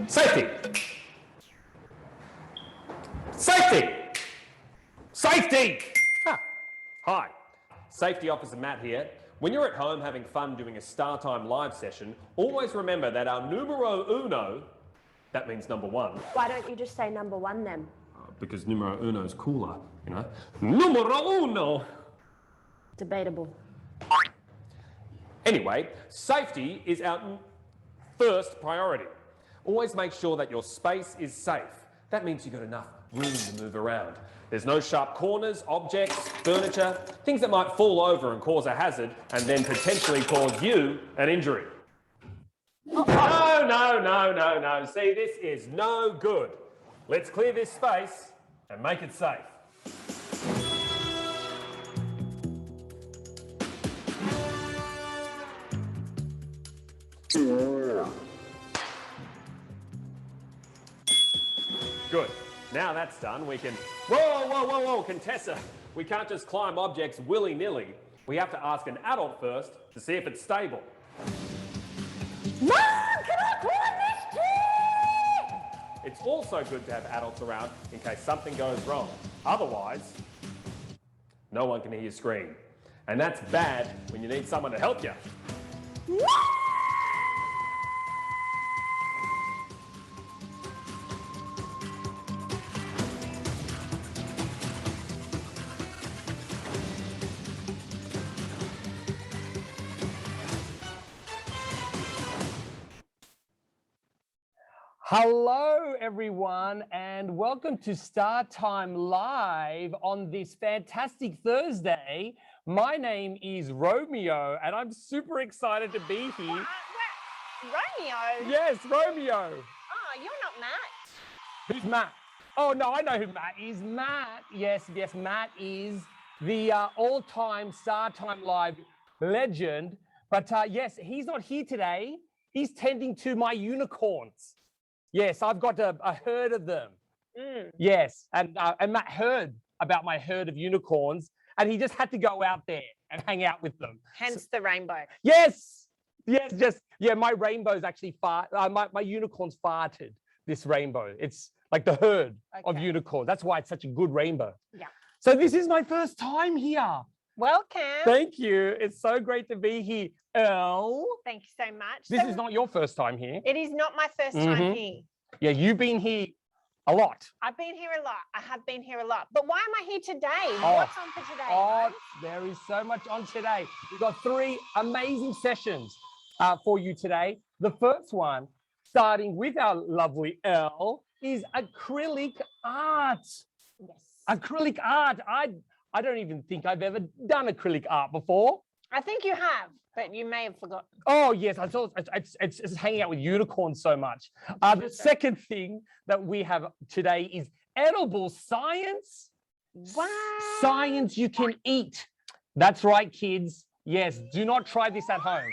Safety! Safety! Safety! Ah, hi, Safety Officer Matt here. When you're at home having fun doing a StarTime live session, always remember that our numero uno, that means number one. Why don't you just say number one then? Because numero uno is cooler, you know? Numero uno! Debatable. Anyway, safety is our first priority. Always make sure that your space is safe. That means you've got enough room to move around. There's no sharp corners, objects, furniture, things that might fall over and cause a hazard and then potentially cause you an injury. No. See, this is no good. Let's clear this space and make it safe. Good. Now that's done, we can... Whoa, Contessa. We can't just climb objects willy-nilly. We have to ask an adult first to see if it's stable. Mom, can I climb this tree? It's also good to have adults around in case something goes wrong. Otherwise, no one can hear you scream. And that's bad when you need someone to help you. Hello, everyone, and welcome to StarTime Live on this fantastic Thursday. My name is Romeo, and I'm super excited to be here. Romeo? Yes, Romeo. Oh, you're not Matt. Who's Matt? Oh, no, I know who Matt is. Matt, yes, Matt is the all-time StarTime Live legend. But yes, he's not here today. He's tending to my unicorns. Yes, I've got a herd of them. Yes, and Matt heard about my herd of unicorns, and he just had to go out there and hang out with them. Hence the rainbow. Yes, my rainbows actually my unicorns farted this rainbow. It's like the herd of unicorns. That's why it's such a good rainbow. Yeah. So this is my first time here. Welcome. Thank you. It's so great to be here. Elle. Thank you so much. This is not your first time here. It is not my first time here. Yeah, you've been here a lot. I've been here a lot. I have been here a lot. But why am I here today? What's on for today? Oh, there is so much on today. We've got 3 amazing sessions for you today. The first one, starting with our lovely Elle, is acrylic art. Yes. Acrylic art. I don't even think I've ever done acrylic art before. I think you have, but you may have forgotten. Oh, yes. I thought it's hanging out with unicorns so much. The second thing that we have today is edible science. Wow. Science you can eat. That's right, kids. Yes, do not try this at home.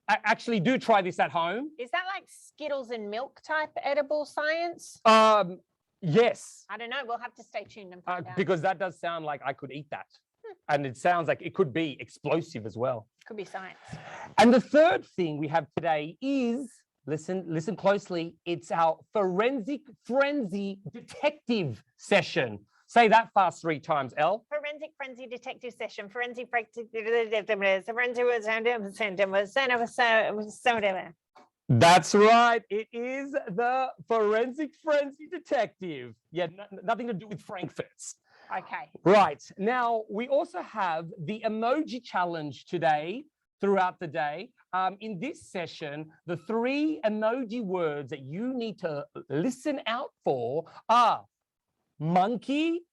Actually, do try this at home. Is that like Skittles and milk type edible science? Yes. I don't know. We'll have to stay tuned and find out. Because that does sound like I could eat that. And it sounds like it could be explosive as well. Could be science. And the third thing we have today is, listen closely, it's our forensic frenzy detective session. Say that fast 3 times, Elle. Forensic frenzy detective session. Forensic frenzy. That's right. It is the forensic frenzy detective. Yeah, nothing to do with Frankfurt's. Okay. Right. Now, we also have the emoji challenge today, throughout the day. In this session, the 3 emoji words that you need to listen out for are monkey.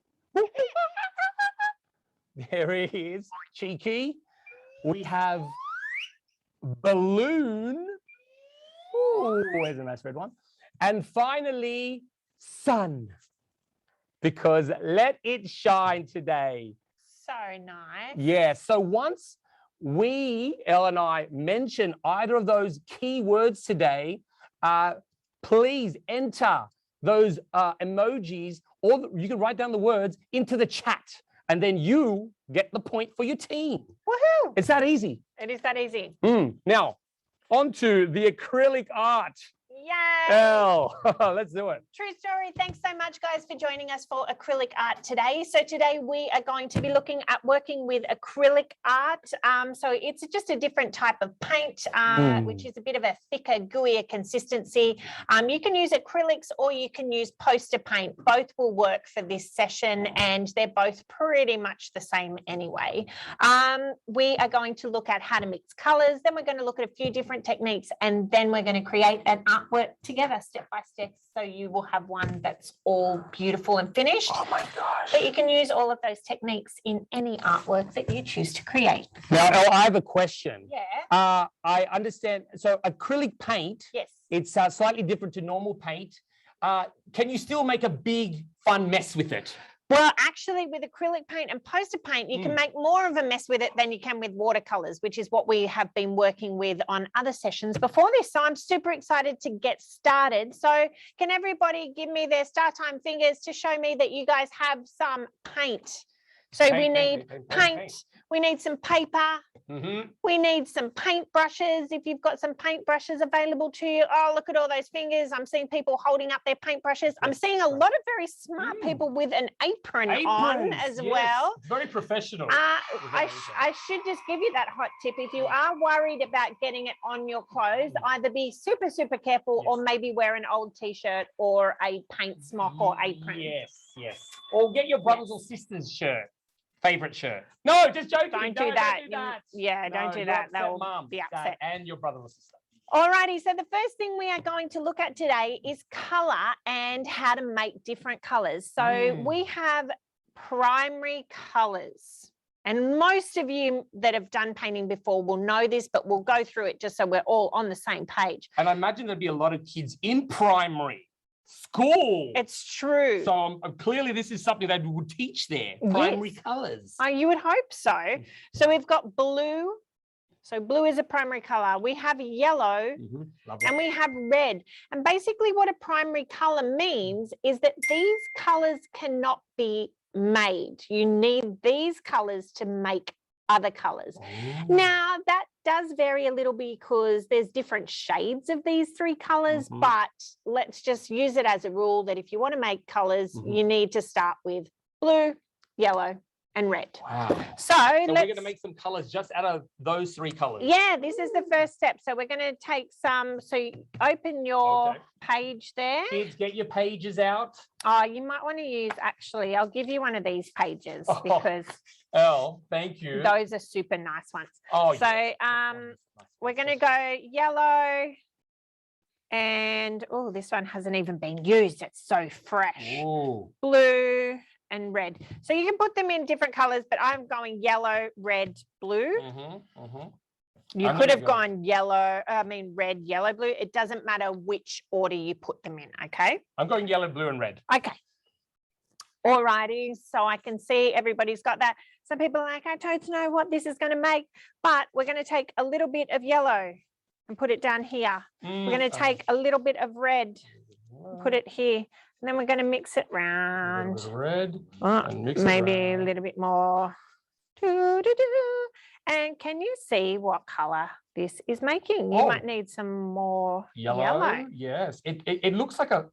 There it is. Cheeky. We have balloon. Ooh, there's a nice red one. And finally, sun. Because let it shine today. So nice. Yeah, so once Elle and I mention either of those key words today, please enter those emojis, or you can write down the words into the chat. and then you get the point for your team. Woohoo! It's that easy. It is that easy. Now, on to the acrylic art. Yay! Elle, let's do it. True story. Thanks so much, guys, for joining us for acrylic art today. So today we are going to be looking at working with acrylic art. So it's just a different type of paint, which is a bit of a thicker, gooier consistency. You can use acrylics or you can use poster paint. Both will work for this session, and they're both pretty much the same anyway. We are going to look at how to mix colors. Then we're going to look at a few different techniques, and then we're going to create an artwork together step by step, so you will have one that's all beautiful and finished. Oh my gosh. But you can use all of those techniques in any artwork that you choose to create. Now, Elle, I have a question. Yeah. I understand. So acrylic paint, Yes. it's slightly different to normal paint. Can you still make a big, fun mess with it? Well, actually, with acrylic paint and poster paint, you can make more of a mess with it than you can with watercolors, which is what we have been working with on other sessions before this. So I'm super excited to get started. So can everybody give me their StarTime fingers to show me that you guys have some paint? So we need paint. We need some paper. We need some paintbrushes. If you've got some paintbrushes available to you. Oh, look at all those fingers. I'm seeing people holding up their paintbrushes. I'm seeing a lot of very smart people with an apron on as well. Very professional. I should just give you that hot tip. If you are worried about getting it on your clothes, either be super, super careful or maybe wear an old t-shirt or a paint smock or apron. Yes. Or get your brother's or sister's shirt. Favorite shirt. No, just joking. Don't do that. Yeah, don't do that. They'll be upset. And your brother or sister. Alrighty, so the first thing we are going to look at today is color and how to make different colors. So we have primary colors. And most of you that have done painting before will know this, but we'll go through it just so we're all on the same page. And I imagine there'd be a lot of kids in primary school. It's true. So clearly this is something that we would teach there. Primary colors. Oh, you would hope so. So we've got blue. So blue is a primary color. We have yellow and we have red. And basically what a primary color means is that these colors cannot be made. You need these colors to make other colors. Now that does vary a little because there's different shades of these three colors, but let's just use it as a rule that if you want to make colors, you need to start with blue, yellow, and red. Wow. So we're going to make some colors just out of those three colors. Yeah, this is the first step. So we're going to take some, so you open your page there. Kids, get your pages out. Oh, you might want to use, actually, I'll give you one of these pages because Elle, thank you. Those are super nice ones. Oh, so we're going to go yellow and, oh, this one hasn't even been used. It's so fresh. Ooh. Blue and red. So you can put them in different colors, but I'm going yellow, red, blue. You could have gone red, yellow, blue. It doesn't matter which order you put them in, okay? I'm going yellow, blue, and red. Okay. All righty, so I can see everybody's got that. Some people are like, I don't know what this is going to make, but we're going to take a little bit of yellow and put it down here. We're going to take a little bit of red and put it here. And then we're going to mix it round. A little bit of red. And mix maybe it around. A little bit more. And can you see what color this is making? You might need some more yellow. Yes, it looks like a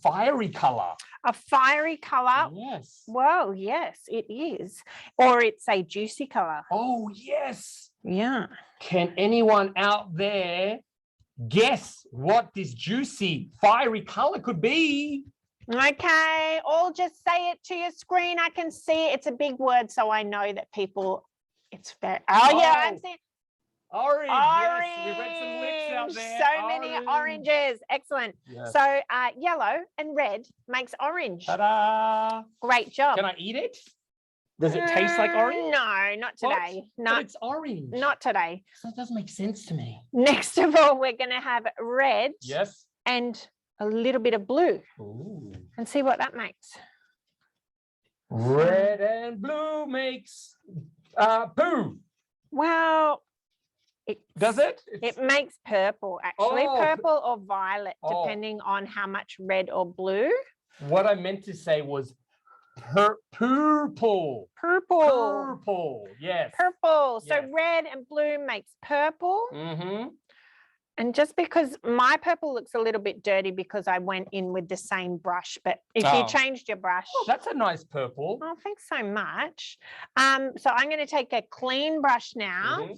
fiery color. A fiery color. Yes. Well, yes, it is. Or it's a juicy color. Oh, yes. Yeah. Can anyone out there guess what this juicy, fiery color could be? Okay, all just say it to your screen. I can see it. It's a big word, so I know that people, it's very, yeah, I'm seeing. Orange. Orange. Yes, we read some licks out there. So many oranges. Excellent. Yes. So yellow and red makes orange. Ta-da. Great job. Can I eat it? Does it taste like orange? No, not today. No, but it's orange. Not today. So it doesn't make sense to me. Next of all, we're going to have red. Yes. And a little bit of blue. Ooh. And see what that makes. Red and blue makes poo. Well, does it? It makes purple, actually. Purple or violet, depending on how much red or blue. What I meant to say was Purple. Purple. Yes. Purple. So Yes. red and blue makes purple. Mm-hmm. And just because my purple looks a little bit dirty because I went in with the same brush, but if you changed your brush. Oh, that's a nice purple. Oh, thanks so much. So I'm going to take a clean brush now. Mm-hmm.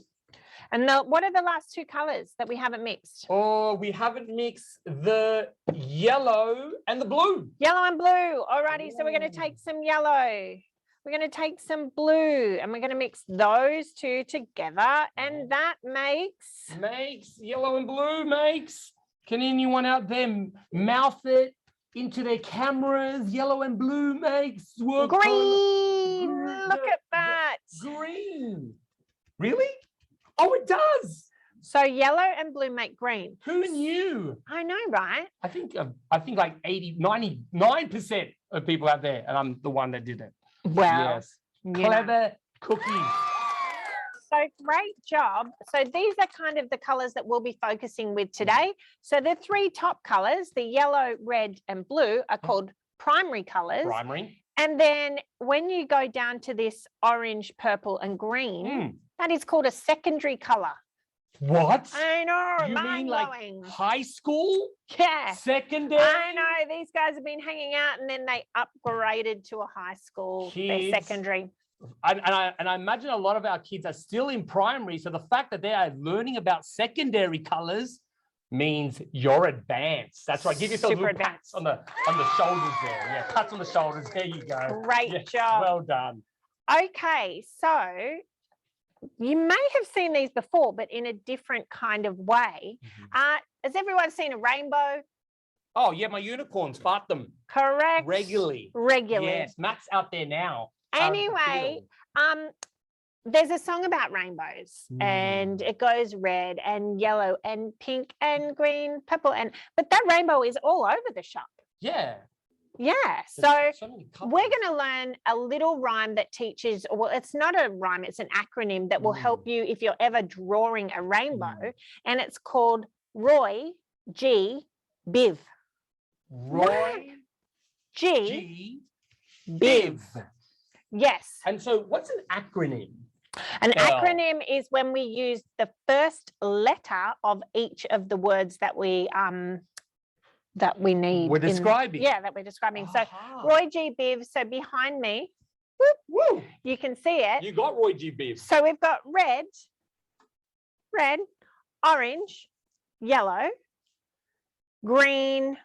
And what are the last two colors that we haven't mixed? Oh, we haven't mixed the yellow and the blue. Yellow and blue. Alrighty, so we're going to take some yellow. We're going to take some blue and we're going to mix those two together. And that makes Yellow and blue makes. Can anyone out there mouth it into their cameras? Yellow and blue makes green. Look at that. Green. Really? Oh, it does. So yellow and blue make green. Who knew? I know, right? I think like 99% of people out there, and I'm the one that did it. Well, yes. Clever cooking. So great job. So these are kind of the colors that we'll be focusing with today. So the three top colors, the yellow, red, and blue, are called primary colors. Primary. And then when you go down to this orange, purple, and green, that is called a secondary color. What? I know. You mean like high school? Yeah. Secondary? I know. These guys have been hanging out and then they upgraded to a high school. They're secondary. And I imagine a lot of our kids are still in primary. So the fact that they are learning about secondary colors means you're advanced. That's right. Give yourself little pats on the shoulders there. Yeah, pats on the shoulders. There you go. Great job. Well done. Okay, so you may have seen these before, but in a different kind of way. Has everyone seen a rainbow? Oh, yeah, my unicorns fart them. Correct. Regularly. Yes, Matt's out there now. Anyway, there's a song about rainbows and it goes red and yellow and pink and green, purple, but that rainbow is all over the shop. Yeah. Yeah, so we're going to learn a little rhyme that teaches, well, it's not a rhyme, it's an acronym that will help you if you're ever drawing a rainbow, and it's called Roy G. Biv. Roy G. Biv. Yes. And so what's an acronym? An acronym is when we use the first letter of each of the words that we need. We're describing. That we're describing. So Roy G. Biv. So behind me, you can see it. You got Roy G. Biv. So we've got red, orange, yellow, green,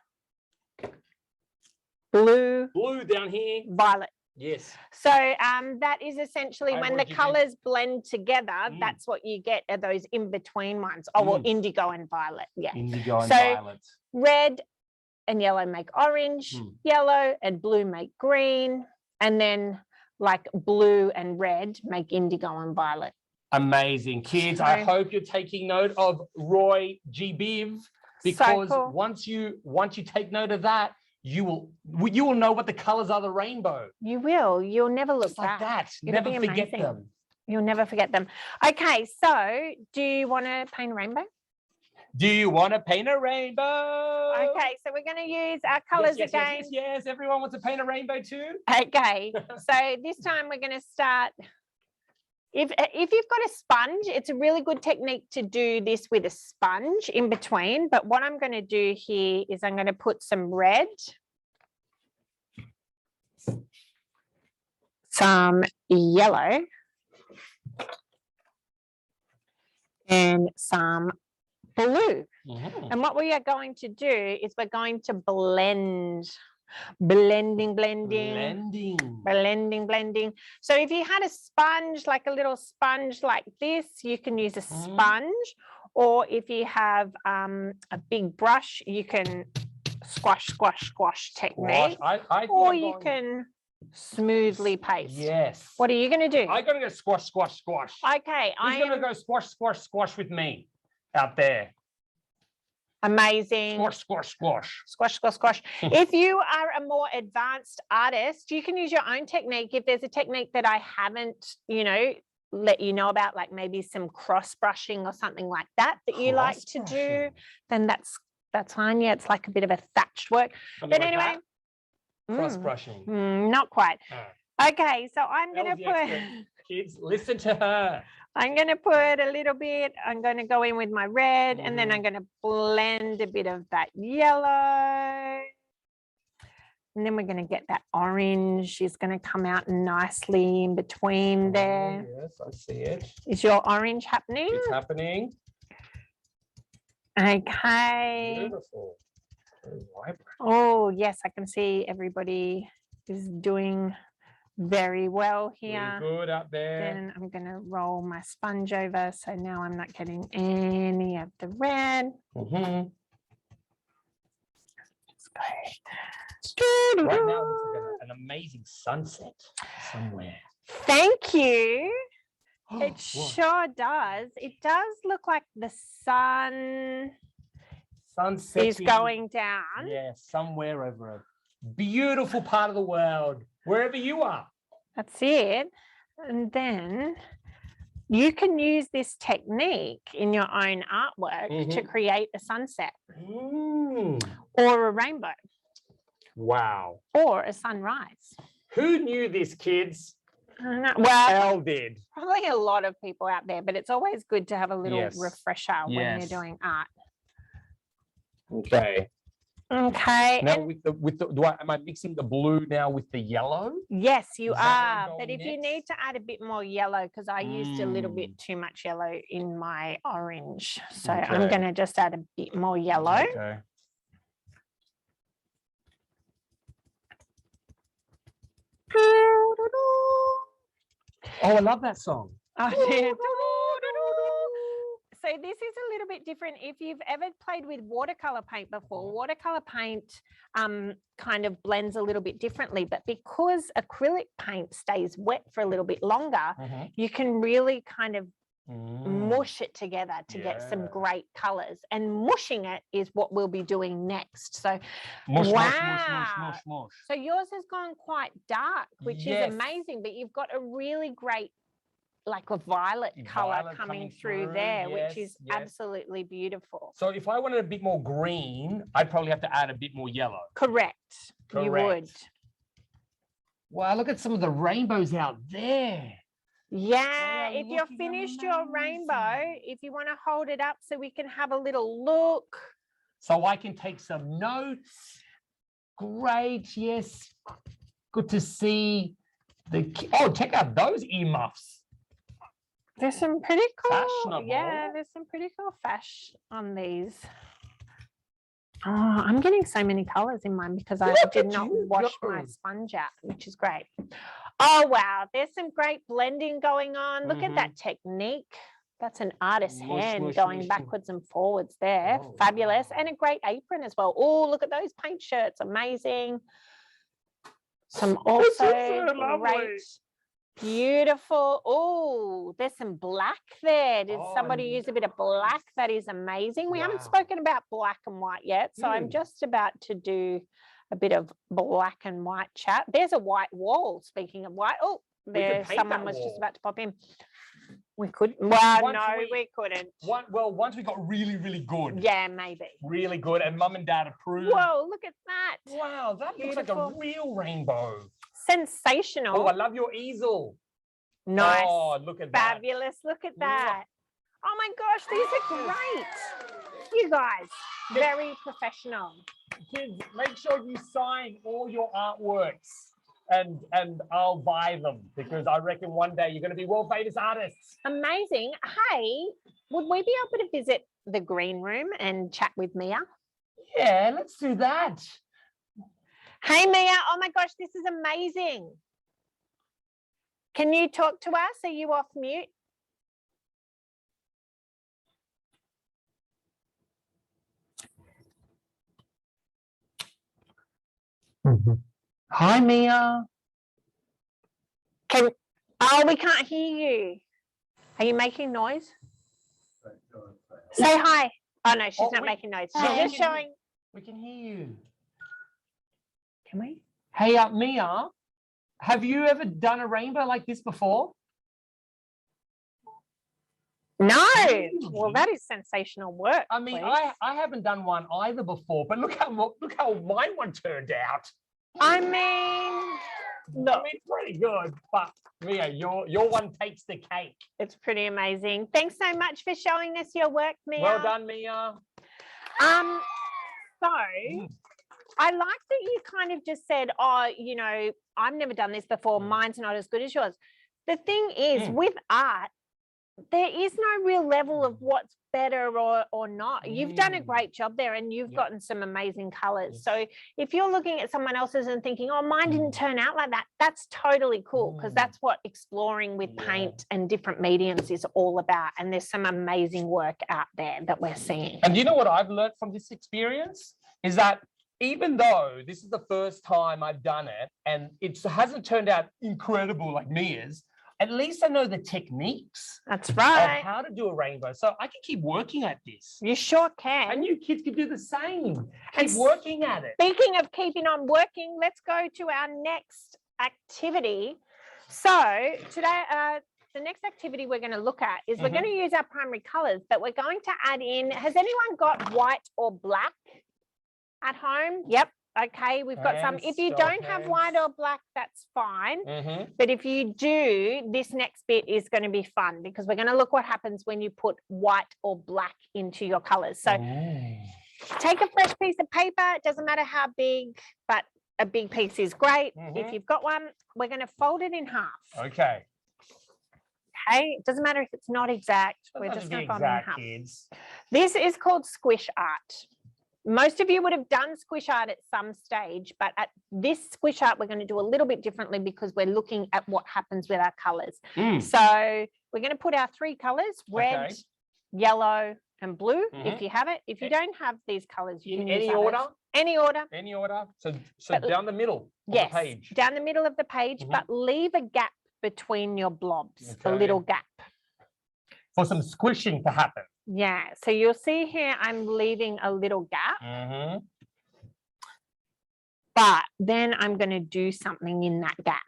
blue. Blue down here. Violet. Yes. So that is essentially when the colors blend together, that's what you get are those in-between ones. Oh, well, indigo and violet. Yeah. Indigo and violet. Red and yellow make orange, yellow and blue make green, and then like blue and red make indigo and violet. Amazing. Kids, I hope you're taking note of Roy G. Biv, because once you take note of that, you will know what the colors are of the rainbow. You will. You'll never look back. Like that. It'll never forget them. You'll never forget them. Okay, so do you want to paint a rainbow? Do you want to paint a rainbow? Okay, so we're going to use our colors again. Yes. Everyone wants to paint a rainbow too? Okay, so this time we're going to start. If you've got a sponge, it's a really good technique to do this with a sponge in between. But what I'm going to do here is I'm going to put some red, some yellow, and some blue. And what we are going to do is we're going to blend. Blending. So if you had a sponge, like a little sponge like this, you can use a sponge, or if you have a big brush, you can squash technique, or you can smoothly paste. Yes. What are you going to do? I'm going to go squash. Okay. Who's going to go squash with me out there? Amazing. Squash. If you are a more advanced artist, you can use your own technique. If there's a technique that I haven't, let you know about, like maybe some cross brushing or something like that you like to do, then that's fine. Yeah, it's like a bit of a thatched work. But anyway, cross brushing. Not quite. Okay, so I'm That going to was the put. expert. Kids, listen to her. I'm going to put a little bit. I'm going to go in with my red, and then I'm going to blend a bit of that yellow. And then we're going to get that orange. It's going to come out nicely in between there. Yes, I see it. Is your orange happening? It's happening. Okay. Beautiful. Very vibrant. Oh, yes, I can see everybody is doing very well Really here. good up there. Then I'm going to roll my sponge over. So now I'm not getting any of the red. Mm-hmm. Right Right now, it looks like an amazing sunset somewhere. Thank you. It What? sure does. It does look like the sun Sunset is going down. Yeah, somewhere over a beautiful part of the world, wherever you are. That's it. And then you can use this technique in your own artwork to create a sunset or a rainbow Wow. or a sunrise. Who knew this, kids? I don't know. Well, Elle did. probably a lot of people out there, but it's always good to have a little Yes. refresher when Yes. you're doing art. Okay. Okay. Now and with the am I mixing the blue now with the yellow? yes, you Is that where I'm are. But going if you next? need to add a bit more yellow, because I used a little bit too much yellow in my orange. So I'm Okay. going to just add a bit more yellow. Okay. Oh, I love that song. Oh, yeah. So this is a little bit different. If you've ever played with watercolor paint before, watercolor paint kind of blends a little bit differently, but because acrylic paint stays wet for a little bit longer, you can really kind of mush it together to get some great colors. And mushing it is what we'll be doing next. So Mush, wow. mush, mush, mush, mush, mush. So yours has gone quite dark, which Yes. is amazing, but you've got a really great, like a violet color Violet coming coming through through, there, which yes, is yes. absolutely beautiful. So if I wanted a bit more green, I'd probably have to add a bit more yellow. Correct. You would. Correct. Wow, look at some of the rainbows out there. Yeah, They are if you're looking finished your rainbow, amazing. if you want to hold it up so we can have a little look. So I can take some notes. Great, yes. Good to see oh, check out those earmuffs. There's some pretty cool, Fashionable. yeah, there's some pretty cool fash on these. Oh, I'm getting so many colors in mine because I Look did at not you wash go. my sponge out, which is great. Oh, wow. There's some great blending going on. Look at that technique. That's an artist's Mush, hand mush, going mush, backwards and forwards there. Oh, Fabulous. wow. And a great apron as well. Oh, look at those paint shirts. Amazing. Some also so lovely. great, beautiful. Oh, there's some black there. Did Oh, somebody use a bit of black? That is amazing. We haven't Wow. spoken about black and white yet. So I'm just about to do a bit of black and white chat. There's a white wall. Speaking of white, oh, there paint someone that was just wall. about to pop in. We could. Well, Once no, we- we couldn't. Once we got really, really good. Yeah, maybe. Really good. And mum and dad approved. Whoa, look at that. Wow, that looks like a Beautiful. real rainbow. Sensational. Oh, I love your easel. Nice. Oh, look at that. Fabulous. Look at that. Oh my gosh, these are great. You guys, very professional. Kids, make sure you sign all your artworks and I'll buy them because I reckon one day you're going to be world famous artists. Amazing. Hey, would we be able to visit the green room and chat with Mia? Yeah, let's do that. Hey, Mia. Oh my gosh, this is amazing. Can you talk to us? Are you off mute? Hi, Mia. Oh, we can't hear you. Are you making noise? Say hi. Oh no, she's not making noise. She's Hi. just showing. We can hear you. Can we? Hey, Mia, have you ever done a rainbow like this before? No. Really? Well, that is sensational work. I mean, please. I haven't done one either before, but look how mine one turned out. I mean, No, I mean, pretty good, but Mia, your one takes the cake. it's pretty amazing. Thanks so much for showing us your work, Mia. Well done, Mia. So I like that you kind of just said, oh, you know, I've never done this before. Mine's not as good as yours. The thing is, with art, there is no real level of what's better or not. You've done a great job there, and you've gotten some amazing colors. So if you're looking at someone else's and thinking, oh, mine didn't turn out like that, that's totally cool, because that's what exploring with paint and different mediums is all about. And there's some amazing work out there that we're seeing. And you know what I've learned from this experience is that even though this is the first time I've done it and it hasn't turned out incredible like Mia's, at least I know the techniques. That's Of right. how to do a rainbow. So I can keep working at this. You sure can. And you kids can do the same. And Keep working at it. Speaking of keeping on working, let's go to our next activity. So today, the next activity we're going to look at is we're going to use our primary colors, but we're going to add in, has anyone got white or black at home? Yep. Okay, we've got some. If you don't have white or black, that's fine. But if you do, this next bit is going to be fun, because we're going to look what happens when you put white or black into your colors. So take a fresh piece of paper. It doesn't matter how big, but a big piece is great. If you've got one, we're going to fold it in half. Okay. Okay, it doesn't matter if it's not exact. We're just going to fold it in half. Kids. This is called squish art. Most of you would have done squish art at some stage, but at this squish art, we're going to do a little bit differently, because we're looking at what happens with our colors. So we're going to put our three colors, red, yellow, and blue, if you have it. If you don't have these colors, you can use any order. Any order. Any order. So down the middle of the page. Down the middle of the page, but leave a gap between your blobs, a little gap. For some squishing to happen. Yeah, so you'll see here I'm leaving a little gap, but then I'm going to do something in that gap.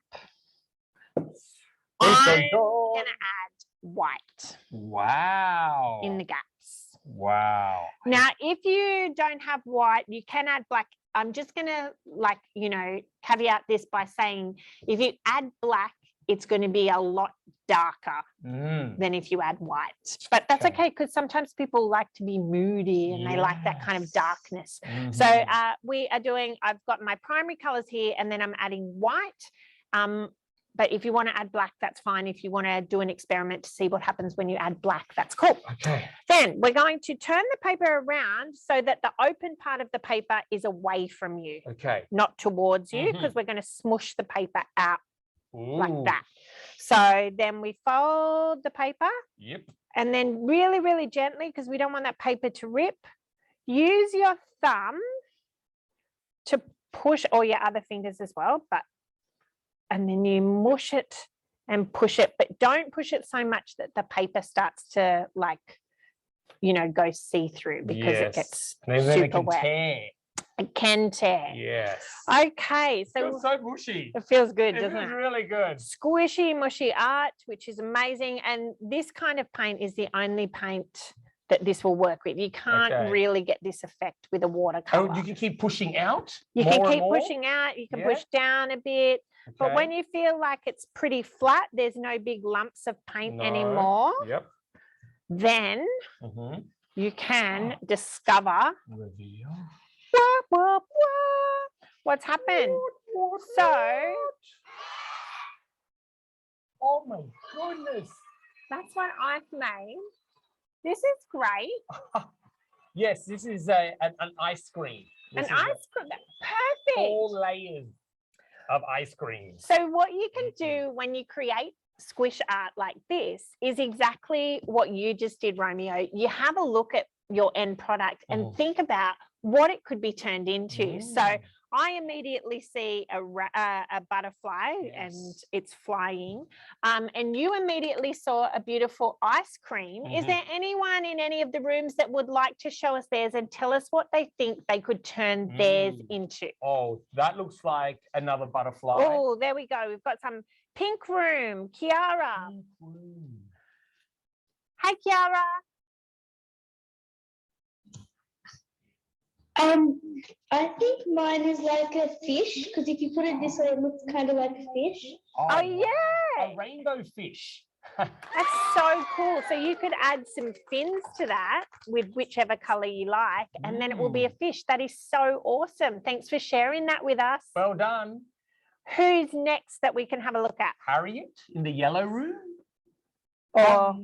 I'm going to add white. Wow. In the gaps. Wow. Now, if you don't have white, you can add black. I'm just going to, like, you know, caveat this by saying if you add black, it's going to be a lot darker than if you add white. But that's okay, because sometimes people like to be moody and they like that kind of darkness. So we are doing, I've got my primary colors here, and then I'm adding white. But if you want to add black, that's fine. If you want to do an experiment to see what happens when you add black, that's cool. Okay. Then we're going to turn the paper around so that the open part of the paper is away from you. Okay. Not towards you, because we're going to smush the paper out. Like that. So then we fold the paper. Yep. And then really, really gently, because we don't want that paper to rip, use your thumb to push, or your other fingers as well, and then you mush it and push it, but don't push it so much that the paper starts to, like, you know, go see-through, because it gets super wet. It can tear. Yes. Okay, so It's so mushy. it feels good, doesn't it? It's really good. Squishy, mushy art, which is amazing. And this kind of paint is the only paint that this will work with. You can't really get this effect with a watercolor. Oh, you can keep pushing out? You can keep pushing out. You can push down a bit. But when you feel like it's pretty flat, there's no big lumps of paint anymore. Yep. Then you can discover reveal. What's happened? So, oh my goodness, that's what I've made. This is great. Yes, this is an ice cream. An ice cream, perfect. 4 layers of ice cream. So what you can do when you create squish art like this is exactly what you just did, Romeo. You have a look at your end product and think about what it could be turned into. So I immediately see a butterfly and it's flying. And you immediately saw a beautiful ice cream. Is there anyone in any of the rooms that would like to show us theirs and tell us what they think they could turn theirs into? Oh, that looks like another butterfly. Oh, there we go. We've got some pink room. Kiara. Pink room. Hi, Kiara. I think mine is like a fish because if you put it this way, it looks kind of like a fish. Oh, yeah. A rainbow fish. That's so cool. So you could add some fins to that with whichever color you like, and then it will be a fish. That is so awesome. Thanks for sharing that with us. Well done. Who's next that we can have a look at? Harriet in the yellow room. Or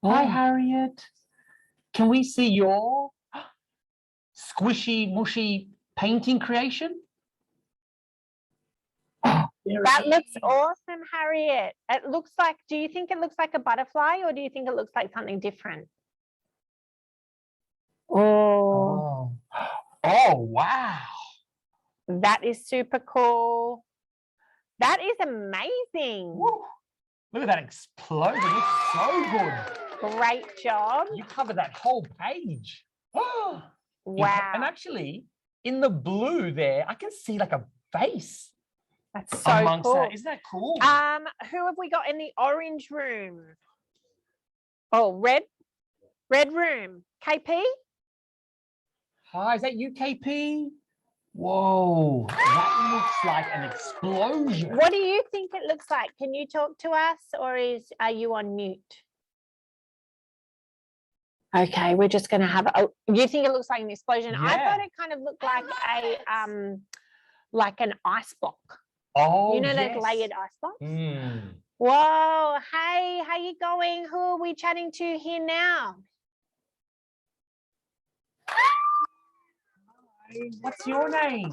Hi, Harriet. Can we see your squishy, mushy painting creation? that looks awesome, Harriet. It looks like, do you think it looks like a butterfly or do you think it looks like something different? Oh, Oh, wow. that is super cool. That is amazing. Woo. Look at that explosion. It's so good. Great job. You covered that whole page. Oh, Wow. and actually, in the blue there, I can see like a face That's so amongst cool. that. Isn't that cool? Who have we got in the orange room? Oh, red room. KP? Hi, is that UKP? Whoa, that looks like an explosion. What do you think it looks like? Can you talk to us or are you on mute? Okay, we're just going to have you think it looks like an explosion? I Yeah. thought it kind of looked like like an ice block. Oh, You know, yes. those layered ice blocks? Mm. Whoa, hey, how you going? Who are we chatting to here now? What's your name?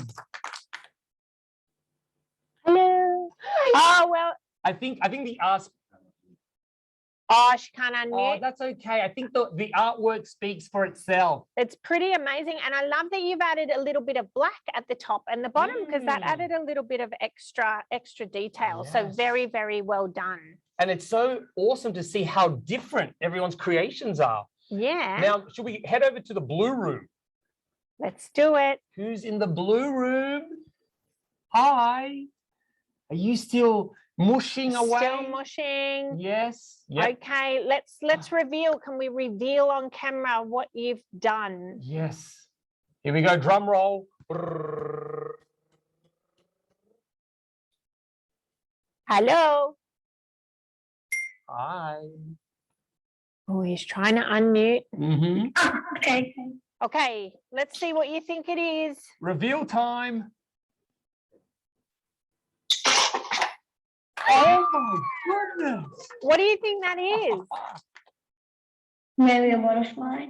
Hello. Oh, well, I think the ask. oh, she can't Oh, unmute. that's okay. I think the artwork speaks for itself. It's pretty amazing. And I love that you've added a little bit of black at the top and the bottom because that added a little bit of extra detail. So Yes. very, very well done. And it's so awesome to see how different everyone's creations are. Yeah. Now, should we head over to the blue room? Let's do it. Who's in the blue room? Hi. Are you still mushing away? Still mushing. Yes. Yep. Okay, let's reveal. Can we reveal on camera what you've done? Yes. Here we go. Drum roll. Hello. Hi. Oh, he's trying to unmute. Mm-hmm. Okay. Okay, let's see what you think it is. Reveal time. Oh my goodness. What do you think that is? Maybe a butterfly.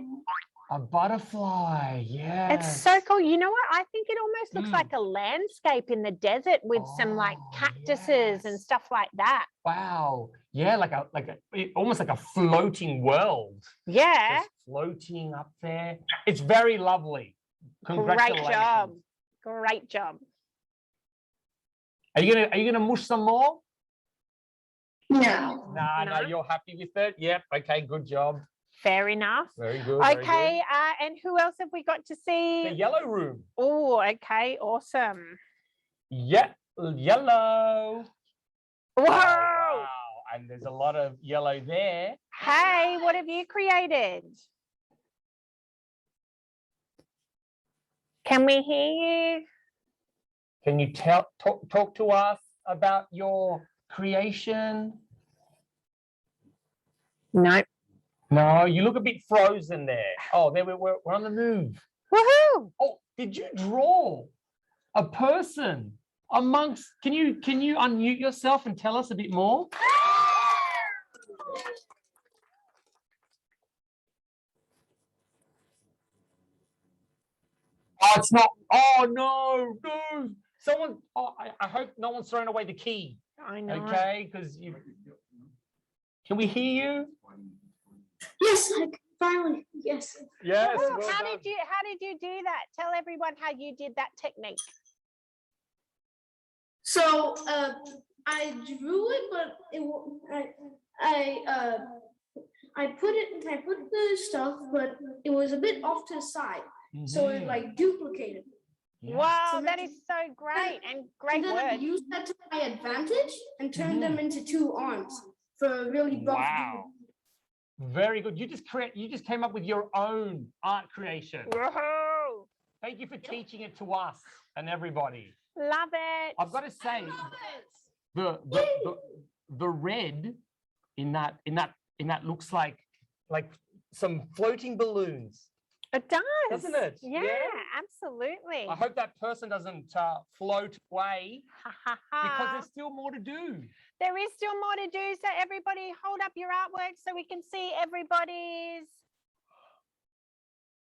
A butterfly. Yes. It's so cool. You know what? I think it almost looks like a landscape in the desert with some like Oh, cactuses and yes. stuff like that. Wow. Yeah, almost like a floating world. Yeah. Just floating up there. It's very lovely. Congratulations. Great job. Great job. Are you gonna mush some more? No. No, No. you're happy with it? Yep. Okay, good job. Fair enough. Very good. very Okay, and who else have we got to good. The see? yellow room. Oh, okay, awesome. Yeah, yellow. Whoa! Oh, wow. And there's a lot of yellow there. Hey, what have you created? Can we hear you? Can you talk to us about your creation? No. No, you look a bit frozen there. Oh, there we're on the move. Woohoo! Oh, did you draw a person amongst? Can you unmute yourself and tell us a bit more? Oh, it's not. Oh no. Someone. Oh, I hope no one's thrown away the key. I know. Okay, because you. Can we hear you? Yes, finally. Yes. Yes. Woohoo. well How done. did you do that? Tell everyone how you did that technique. So I drew it, but I put the stuff, but it was a bit off to the side, so it like duplicated. Yeah. Wow, So that then- is so great and great And then I work. used that to my advantage and turned them into two arms for a really buff Wow. dude. Very good. You just came up with your own art creation. Woohoo! Thank you for teaching it to us and everybody. Love it. I've got to say, the red in that looks like some floating balloons. It does. Doesn't it? Yeah, absolutely. I hope that person doesn't float away because there's still more to do. There is still more to do. So everybody hold up your artwork so we can see everybody's.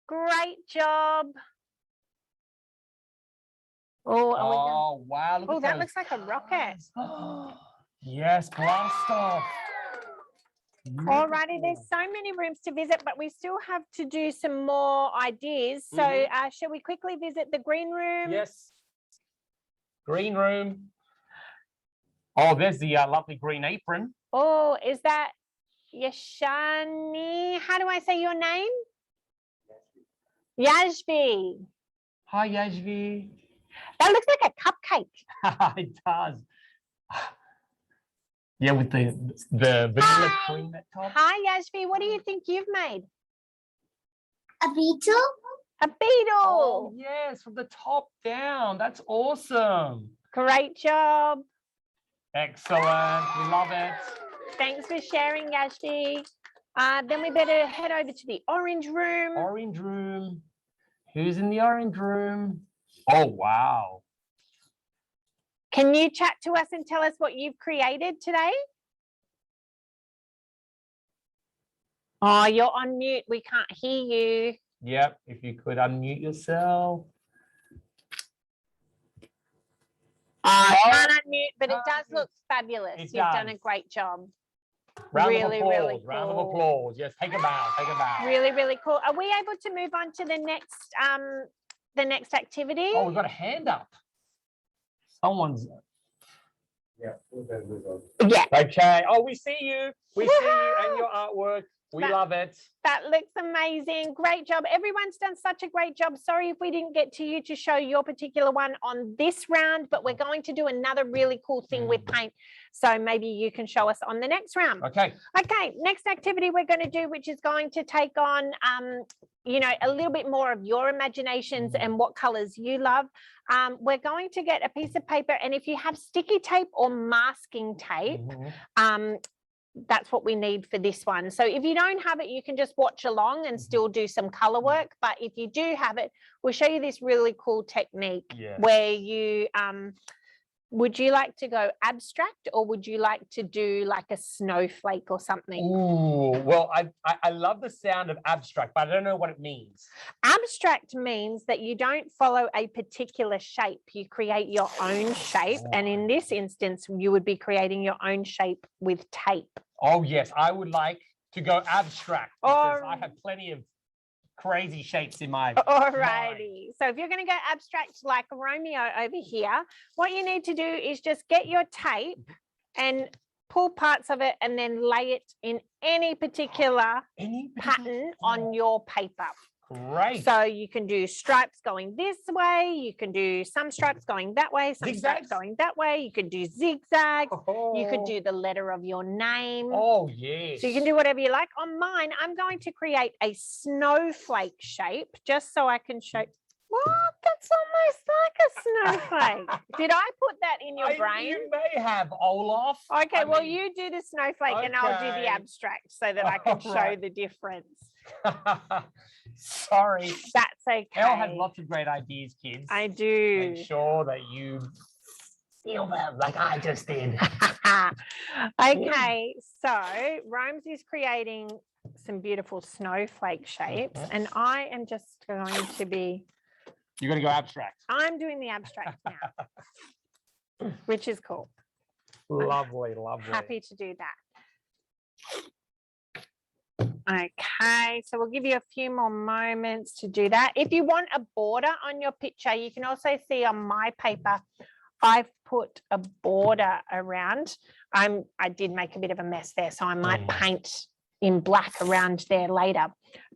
Great job. Oh, are we done? Oh, wow. Look Oh, at that those looks like a rocket. colours. Yes, blast off. Alrighty, there's so many rooms to visit, but we still have to do some more ideas. So shall we quickly visit the green room? Yes. Green room. Oh, there's the lovely green apron. Oh, is that Yashani? How do I say your name? Yashvi. Hi, Yashvi. That looks like a cupcake. It does. Yeah, with the vanilla cream at top. Hi, Yashvi. What do you think you've made? A beetle? A beetle. Oh, yes, from the top down. That's awesome. Great job. Excellent. We love it. Thanks for sharing, Yashvi. Then we better head over to the orange room. Orange room. Who's in the orange room? Oh, wow. Can you chat to us and tell us what you've created today? Oh, you're on mute. We can't hear you. Yep, if you could unmute yourself. I can't unmute, but it does look fabulous. It You've done a does. great job. Round Really, of applause. really Round of cool. applause. Yes, take a bow. Take a bow. Really, really cool. Are we able to move on to the next activity? Oh, we've got a hand up. Someone's. Yeah, we'll better move on. Yeah, Okay. Oh, we see you. We see you and your artwork. We love it. that looks amazing. Great job. Everyone's done such a great job. Sorry if we didn't get to you to show your particular one on this round, but we're going to do another really cool thing with paint. So maybe you can show us on the next round. Okay. Okay, next activity we're going to do, which is going to take on, you know, a little bit more of your imaginations and what colors you love. We're going to get a piece of paper, and if you have sticky tape or masking tape, that's what we need for this one. So if you don't have it, you can just watch along and still do some color work. But if you do have it, we'll show you this really cool technique where you, would you like to go abstract, or would you like to do like a snowflake or something? Ooh, well, I love the sound of abstract, but I don't know what it means. Abstract means that you don't follow a particular shape. You create your own shape. And in this instance, you would be creating your own shape with tape. Oh, yes. I would like to go abstract because I have plenty of crazy shapes in my Alrighty. So if you're going to go abstract like Romeo over here, what you need to do is just get your tape and pull parts of it and then lay it in any particular pattern on your paper. Great. So you can do stripes going this way, you can do some stripes going that way, some stripes going that way, you can do zigzags, you could do the letter of your name. Oh, yes. So you can do whatever you like. On mine, I'm going to create a snowflake shape just so I can show. What? That's almost like a snowflake. Did I put that in your brain? You may have, Olaf. Okay, well, you do the snowflake and I'll do the abstract so that I can show the difference. Sorry. That's okay. Elle has lots of great ideas, kids. I do. Make sure that you steal them like I just did. Okay, so Rome's is creating some beautiful snowflake shapes, and I am just going to be... You're going to go abstract. I'm doing the abstract now, which is cool. Lovely, lovely. Happy to do that. Okay, so we'll give you a few more moments to do that. If you want a border on your picture, you can also see on my paper, I've put a border around. I did make a bit of a mess there, so I might paint in black around there later.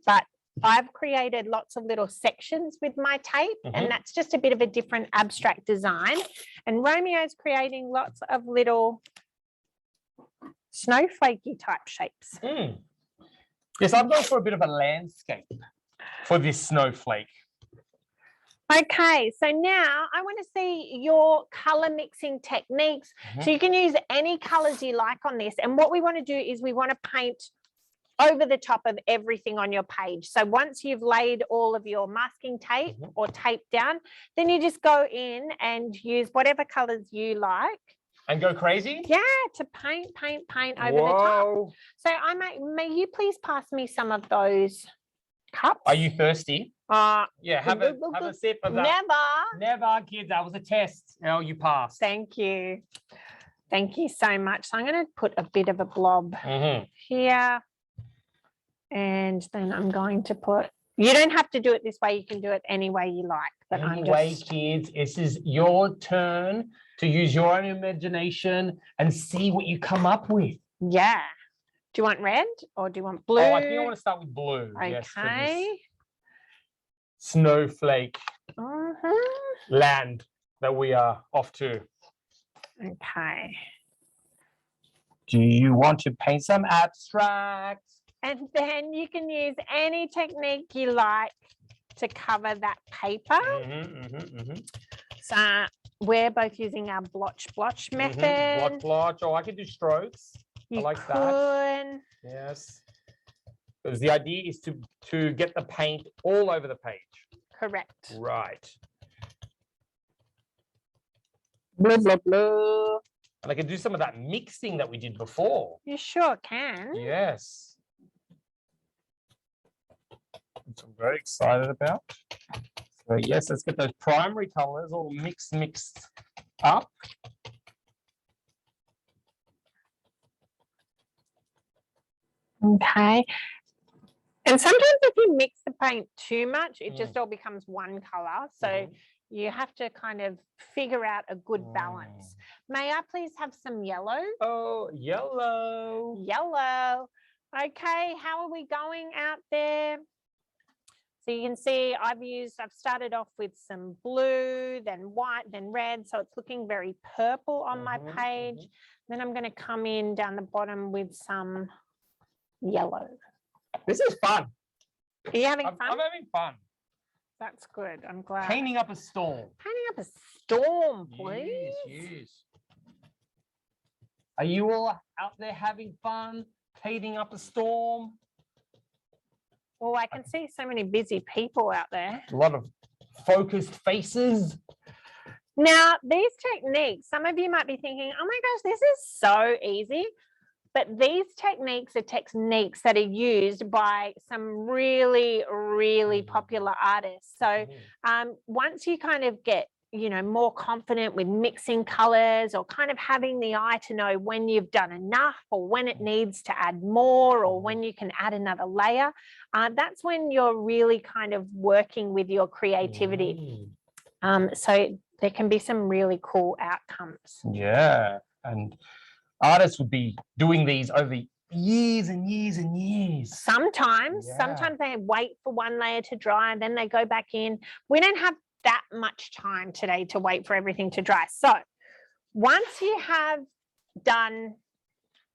But I've created lots of little sections with my tape, and that's just a bit of a different abstract design. And Romeo's creating lots of little snowflakey type shapes. Yes, I'm going for a bit of a landscape for this snowflake. Okay, so now I want to see your color mixing techniques. So you can use any colors you like on this. And what we want to do is we want to paint over the top of everything on your page. So once you've laid all of your masking tape or tape down, then you just go in and use whatever colors you like. And go crazy? Yeah, to paint over the top. So may you please pass me some of those cups? Are you thirsty? Yeah, have a sip of that. Never, kids. That was a test. No, you passed. Thank you. Thank you so much. So I'm going to put a bit of a blob here. And then I'm going to put, you don't have to do it this way. You can do it any way you like. But anyway, kids, this is your turn to use your own imagination and see what you come up with. Yeah. Do you want red or do you want blue? Oh, I think I want to start with blue. Okay. Yes, snowflake land that we are off to. Okay. Do you want to paint some abstracts? And then you can use any technique you like to cover that paper. So we're both using our blotch method. Blotch. Oh, I can do strokes. I like that. Yes. Because the idea is to get the paint all over the page. Correct. Right. Blah, blah, blah. And I can do some of that mixing that we did before. You sure can. Yes. Which I'm very excited about. So yes, let's get those primary colors all mixed up. Okay. And sometimes if you mix the paint too much, it just all becomes one color. So you have to kind of figure out a good balance. May I please have some yellow? Oh, yellow. Yellow. Okay, how are we going out there? So you can see I've started off with some blue, then white, then red. So it's looking very purple on my page. Then I'm going to come in down the bottom with some yellow. This is fun. Are you having fun? I'm having fun. That's good. I'm glad. Painting up a storm. Painting up a storm, please. Yes. Are you all out there having fun painting up a storm? Well, I can see so many busy people out there. A lot of focused faces. Now, these techniques, some of you might be thinking, oh my gosh, this is so easy. But these techniques are techniques that are used by some really, really popular artists. So once you kind of get, more confident with mixing colors or kind of having the eye to know when you've done enough or when it needs to add more or when you can add another layer, that's when you're really kind of working with your creativity. So there can be some really cool outcomes. Yeah. And artists would be doing these over years and years and years. Sometimes they wait for one layer to dry and then they go back in. We don't have that much time today to wait for everything to dry. So once you have done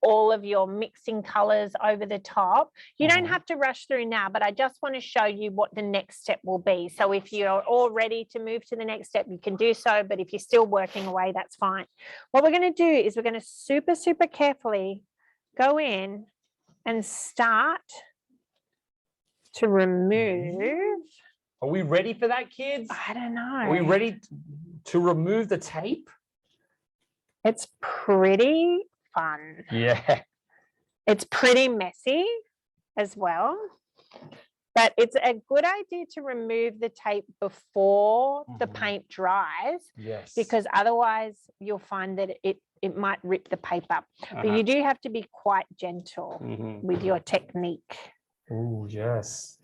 all of your mixing colors over the top, you don't have to rush through now, but I just want to show you what the next step will be. So if you're all ready to move to the next step, you can do so, but if you're still working away, that's fine. What we're going to do is we're going to super carefully go in and start to remove. Are we ready for that, kids? I don't know. Are we ready to remove the tape? It's pretty fun. Yeah. It's pretty messy as well, but it's a good idea to remove the tape before the paint dries. Yes. Because otherwise you'll find that it might rip the paper. But you do have to be quite gentle with your technique. Oh, yes.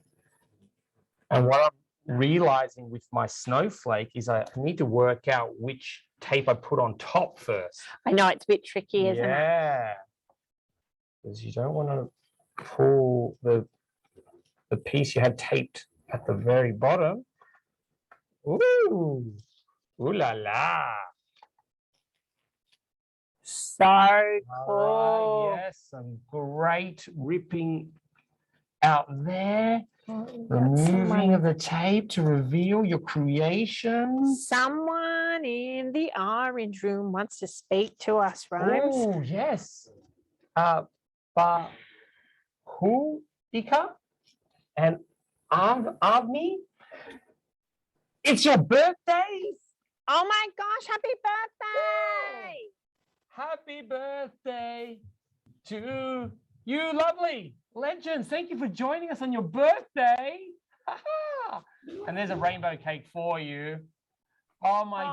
And what I'm realizing with my snowflake is I need to work out which tape I put on top first. I know it's a bit tricky, isn't it? Yeah. Because you don't want to pull the piece you had taped at the very bottom. Ooh. Ooh la la. So cool. Yes, some great ripping out there. Removing of the tape to reveal your creations. Someone in the orange room wants to speak to us, Rhymes. Oh, yes. But who, Ika? And Avni? It's your birthday. Oh my gosh, happy birthday! Happy birthday to you, lovely legends. Thank you for joining us on your birthday. And there's a rainbow cake for you. Oh my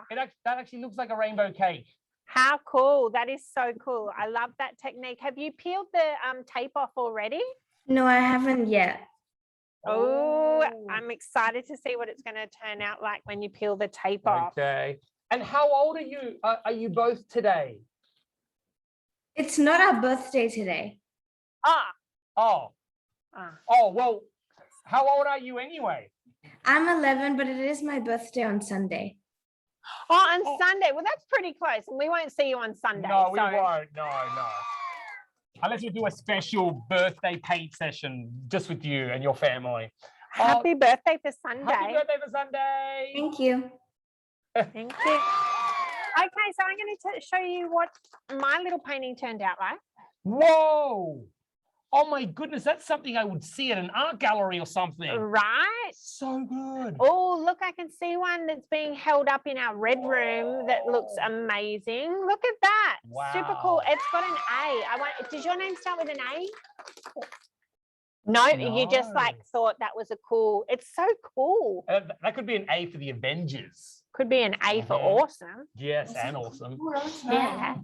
goodness. That actually looks like a rainbow cake. How cool. That is so cool. I love that technique. Have you peeled the tape off already? No, I haven't yet. Oh, I'm excited to see what it's going to turn out like when you peel the tape off. Okay. And how old are you? Are you both today? It's not our birthday today. Oh, well, how old are you anyway? I'm 11, but it is my birthday on Sunday. Oh, on Sunday. Well, that's pretty close. And we won't see you on Sunday. No, we won't. No. Unless we do a special birthday paint session just with you and your family. Happy birthday for Sunday. Happy birthday for Sunday. Thank you. Thank you. Okay, so I'm going to show you what my little painting turned out like. Whoa. Oh my goodness, that's something I would see at an art gallery or something. Right? So good. Oh, look, I can see one that's being held up in our red room that looks amazing. Look at that. Wow. Super cool. It's got an A. Did your name start with an A? No, you just like thought that was a cool. It's so cool. That could be an A for the Avengers. Could be an A for awesome. Yes, and awesome. Yeah.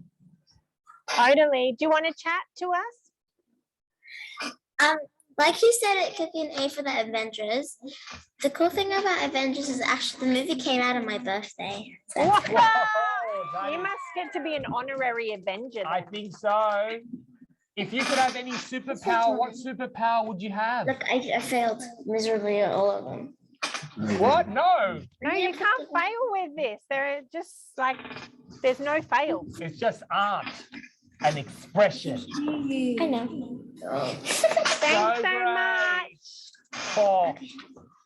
Totally. Do you want to chat to us? Like you said, it could be an A for the Avengers. The cool thing about Avengers is actually the movie came out on my birthday. So Wow. You must get to be an honorary Avenger. I think so. If you could have any superpower, what superpower would you have? look, I failed miserably at all of them. What? No. No, you can't fail with this. They're just like, there's no fail. It's just art and expression. I know. Thanks so much. Oh,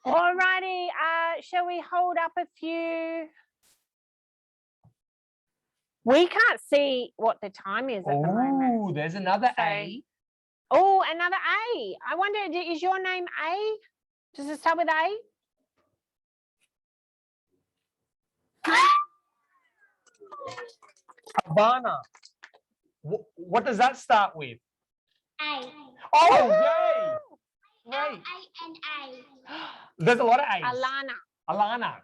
Alrighty, shall we hold up a few? We can't see what the time is at the moment. oh, there's another So- A. Oh, another A. I wonder, is your name A? Does it start with A? Havana. What does that start with? A. Oh, yay! Great. A. There's a lot of A's. Alana. Alana.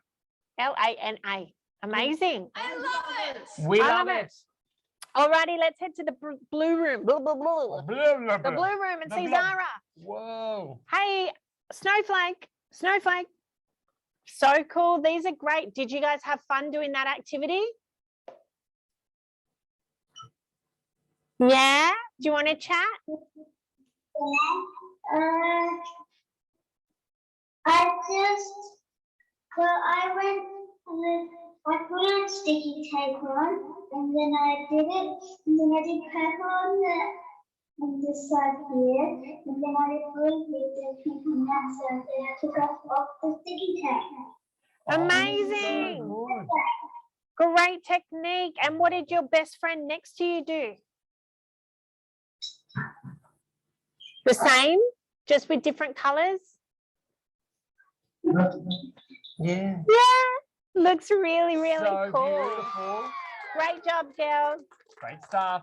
L-A-N-A. Amazing. I love it. We I love love it. Alrighty, let's head to the blue room. Blah, blah, blah. Blah, blah, The blah. blue room and The see blah. Zara. Whoa. Hey, Snowflake. Snowflake. So cool. These are great. Did you guys have fun doing that activity? Yeah? Do you want to chat? I put on sticky tape on, and then I did it, and then I did purple on this side here, and then I did blue here, and pink on that side, and I took off the sticky tape. Amazing. Oh, so good. Great technique. And what did your best friend next to you do? The same, just with different colors? Yeah. Yeah. Looks really, really So cool. beautiful. Great job, girls. Great stuff.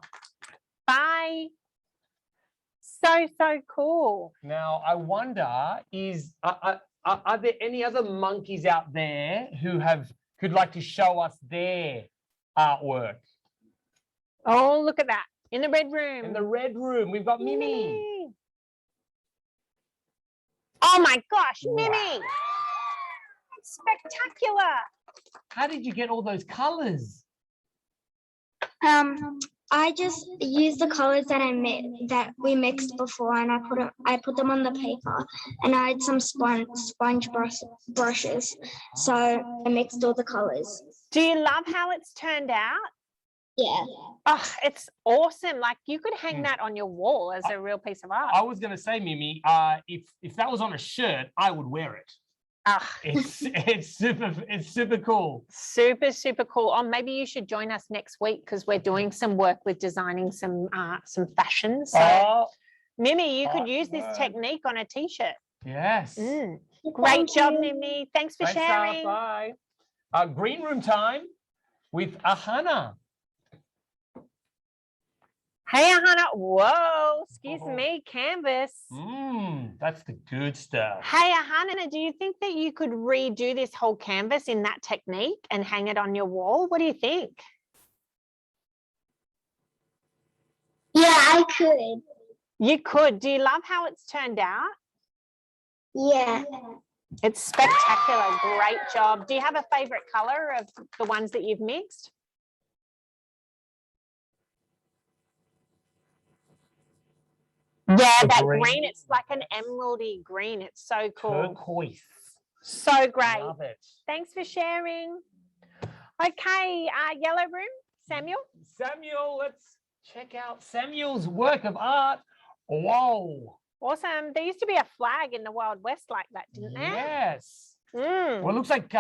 Bye. So cool. Now, I wonder, are there any other monkeys out there who'd like to show us their artwork? Oh, look at that. In the red room. In the red room, we've got Mimi. Mimi. Oh my gosh, Wow. Mimi. It's spectacular. How did you get all those colors? I just used the colors that we mixed before, and I put them on the paper, and I had some sponge brushes, so I mixed all the colors. Do you love how it's turned out? Yeah. Oh, it's awesome. Like you could hang that on your wall as a real piece of art. I was going to say, Mimi, if that was on a shirt, I would wear it. It's super cool. Super cool. Oh, maybe you should join us next week because we're doing some work with designing some fashion. So Mimi, you could use this technique on a t-shirt. Yes. Great job, Mimi. Thanks for Thanks, sharing. bye. Green room time with Ahana. Hey, Ahana. Whoa, excuse me, canvas. That's the good stuff. Hey, Ahana, do you think that you could redo this whole canvas in that technique and hang it on your wall? What do you think? Yeah, I could. You could. Do you love how it's turned out? Yeah. It's spectacular. Great job. Do you have a favorite color of the ones that you've mixed? Yeah, that green, it's like an emeraldy green. It's so cool. Turquoise. So great. Love it. Thanks for sharing. Okay, yellow room, Samuel. Samuel, let's check out Samuel's work of art. Whoa. Awesome. There used to be a flag in the Wild West like that, didn't there? Yes. Well, it looks like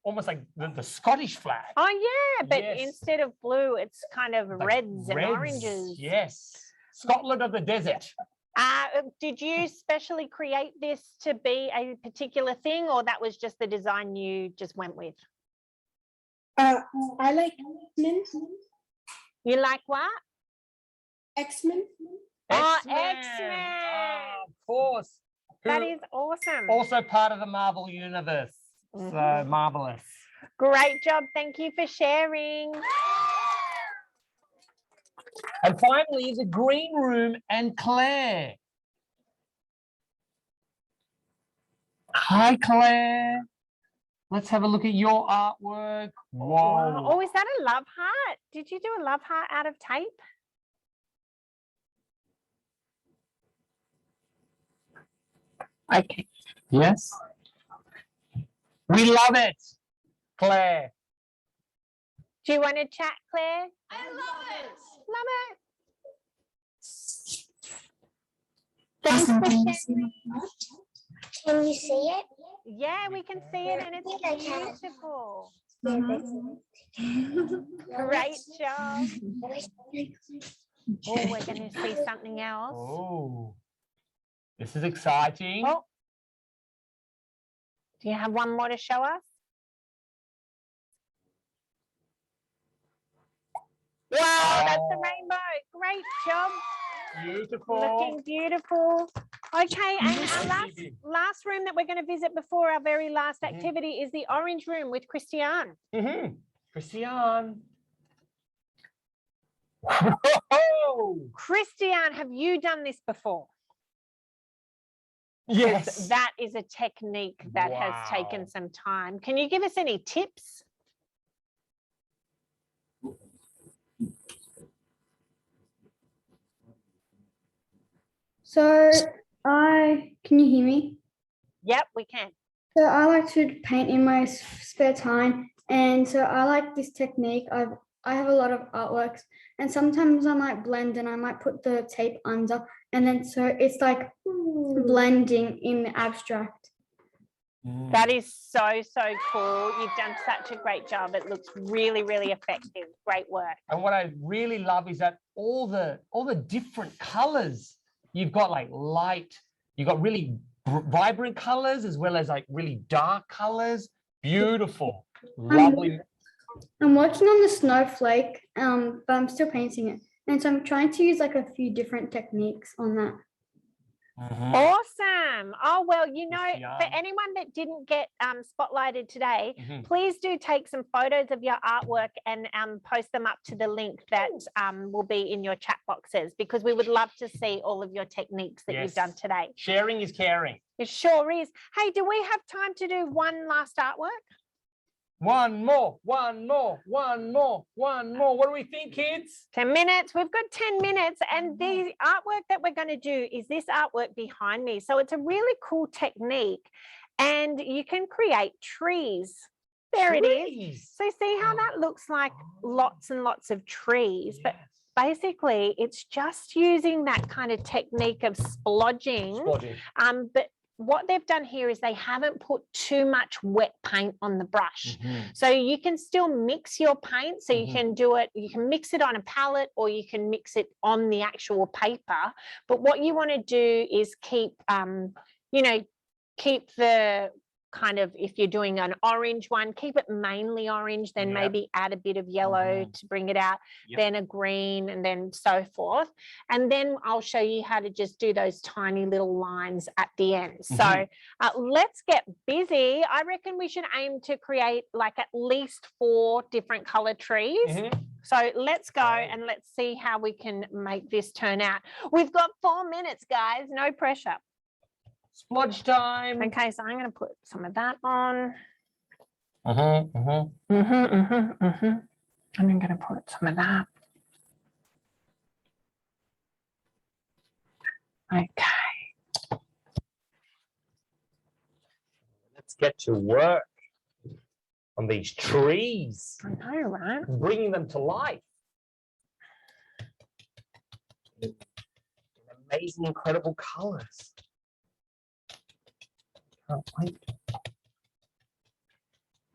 almost like the Scottish flag. Oh, yeah, but instead of blue, it's kind of like reds and oranges. Yes. Scotland of the desert. Did you specially create this to be a particular thing, or that was just the design you just went with? I like X-Men. You like what? X-Men. Oh, X-Men. Of course. That is awesome. Also part of the Marvel universe. So marvelous. Great job. Thank you for sharing. And finally, the green room and Claire. Hi, Claire. Let's have a look at your artwork. Whoa. Oh, is that a love heart? Did you do a love heart out of tape? Okay. Yes. We love it, Claire. Do you want to chat, Claire? I love it. Love it. Thanks for sharing. Can you see it? Yeah, we can see it and it's beautiful. Great job. Oh, we're going to see something else. Oh, this is exciting. Oh. Do you have one more to show us? Wow, that's the rainbow. Great job. Beautiful. Looking beautiful. Okay, and our last room that we're going to visit before our very last activity is the orange room with Christiane. Christiane. Christiane, have you done this before? Yes. That is a technique that has taken some time. Can you give us any tips? So can you hear me? Yep, we can. So I like to paint in my spare time, and so I like this technique. I have a lot of artworks, and sometimes I might blend and I might put the tape under, and then so it's like blending in the abstract. That is so cool. You've done such a great job. It looks really, really effective. Great work. And what I really love is that all the different colors. You've got like light, you've got really vibrant colors as well as like really dark colors. Beautiful. Lovely. I'm working on the snowflake, but I'm still painting it. And so I'm trying to use like a few different techniques on that. Awesome. Oh, well, you know, for anyone that didn't get spotlighted today, please do take some photos of your artwork and post them up to the link that will be in your chat boxes, because we would love to see all of your techniques that you've done today. Sharing is caring. It sure is. Hey, do we have time to do one last artwork? One more. What do we think, kids? 10 minutes. We've got 10 minutes. And the artwork that we're going to do is this artwork behind me. So it's a really cool technique. And you can create trees. There it is. trees. So see how that looks like lots and lots of trees, but Yes. basically it's just using that kind of technique of splodging. Splodging. But what they've done here is they haven't put too much wet paint on the brush. Mhm. So you can still mix your paint. So you Mhm. can do it, you can mix it on a palette or you can mix it on the actual paper. But what you want to do is keep, you know, keep the kind of, if you're doing an orange one, keep it mainly orange, then Yep. maybe add a bit of yellow to bring it out, Yep. then a green and then so forth. And then I'll show you how to just do those tiny little lines at the end. So let's get busy. I reckon we should aim to create like at least 4 different color trees. So let's go and let's see how we can make this turn out. We've got 4 minutes, guys, no pressure. Splodge time. Okay, so I'm going to put some of that on. Mhm. Mhm. And I'm going to put some of that. Okay. Let's get to work on these trees, I know, right? bringing them to life. In amazing, incredible colors. Can't wait.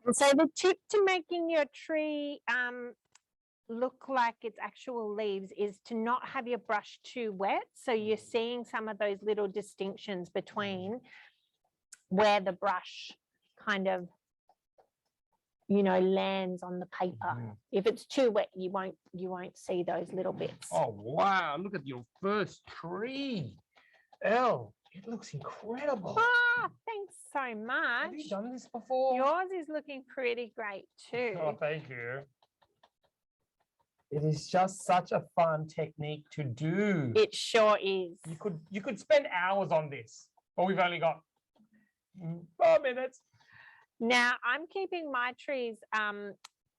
And so the tip to making your tree look like its actual leaves is to not have your brush too wet. So you're seeing some of those little distinctions between where the brush kind of, you know, lands on the paper. If it's too wet, you won't see those little bits. Oh, wow. Look at your first tree. Elle, it looks incredible. Ah, thanks so much. Have you done this before? Yours is looking pretty great too. Oh, thank you. It is just such a fun technique to do. It sure is. You could spend hours on this, but we've only got 4 minutes. Now I'm keeping my trees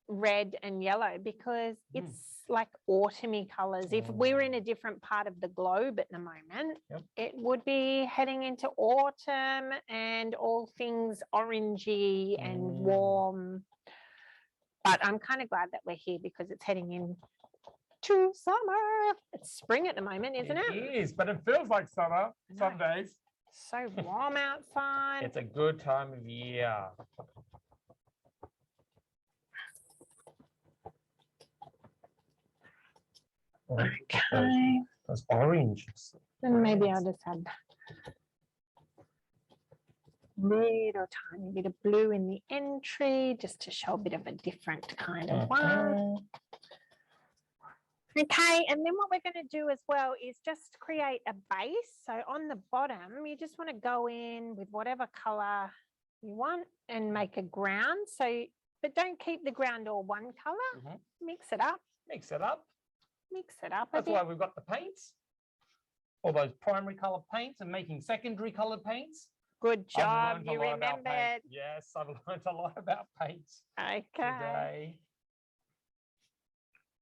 red and yellow because it's like autumny colors. If we were in a different part of the globe at the moment, it would be heading into autumn and all things orangey and warm. But I'm kind of glad that we're here because it's heading in to summer. It's spring at the moment, isn't it? It is, but it feels like summer some days. So warm outside. It's a good time of year. Okay. Those oranges. Then maybe I'll just add little tiny bit of blue in the entry just to show a bit of a different kind of one. Okay, and then what we're going to do as well is just create a base. So on the bottom, you just want to go in with whatever color you want and make a ground. So, but don't keep the ground all one color. Mix it up. Mix it up. Mix it up. That's why we've got the paints. All those primary color paints and making secondary colored paints. Good job. You remembered. Yes, I've learned a lot about paints today.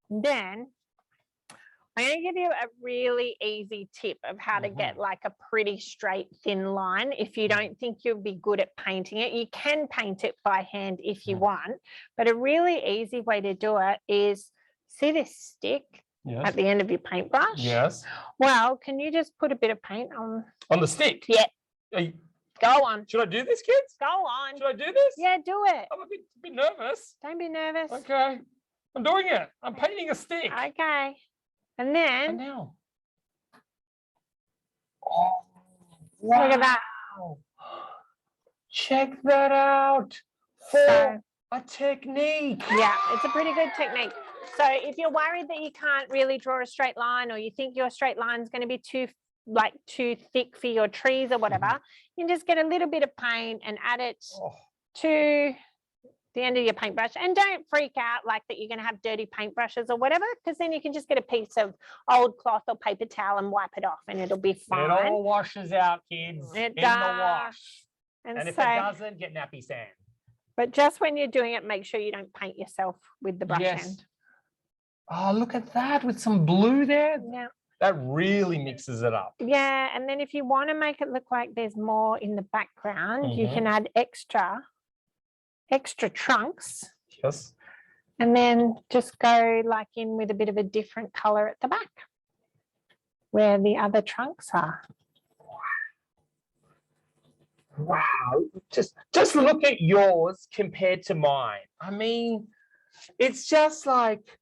Then I'm going to give you a really easy tip of how to get like a pretty straight thin line. If you don't think you'll be good at painting it, you can paint it by hand if you want, but a really easy way to do it is see this stick at the end of your paintbrush? Yes. Well, can you just put a bit of paint on? On the stick? Yeah. Go on. Should I do this, kids? Go on. Should I do this? Yeah, do it. I'm a bit nervous. Don't be nervous. Okay. I'm doing it. I'm painting a stick. Okay. And then. And now. Wow. Look at that. Check that out. For a technique. Yeah, it's a pretty good technique. So if you're worried that you can't really draw a straight line or you think your straight line is going to be too thick for your trees or whatever, you can just get a little bit of paint and add it to the end of your paintbrush. And don't freak out like that you're going to have dirty paintbrushes or whatever, because then you can just get a piece of old cloth or paper towel and wipe it off and it'll be fine. It all washes out, kids. It in does. the wash. And if so, it doesn't, get nappy sand. But just when you're doing it, make sure you don't paint yourself with the brush end. Oh, look at that with some blue there. Yeah. That really mixes it up. Yeah, and then if you want to make it look like there's more in the background, you can add extra extra trunks. Yes. And then just go like in with a bit of a different color at the back where the other trunks are. Wow. Just look at yours compared to mine. I mean, it's just like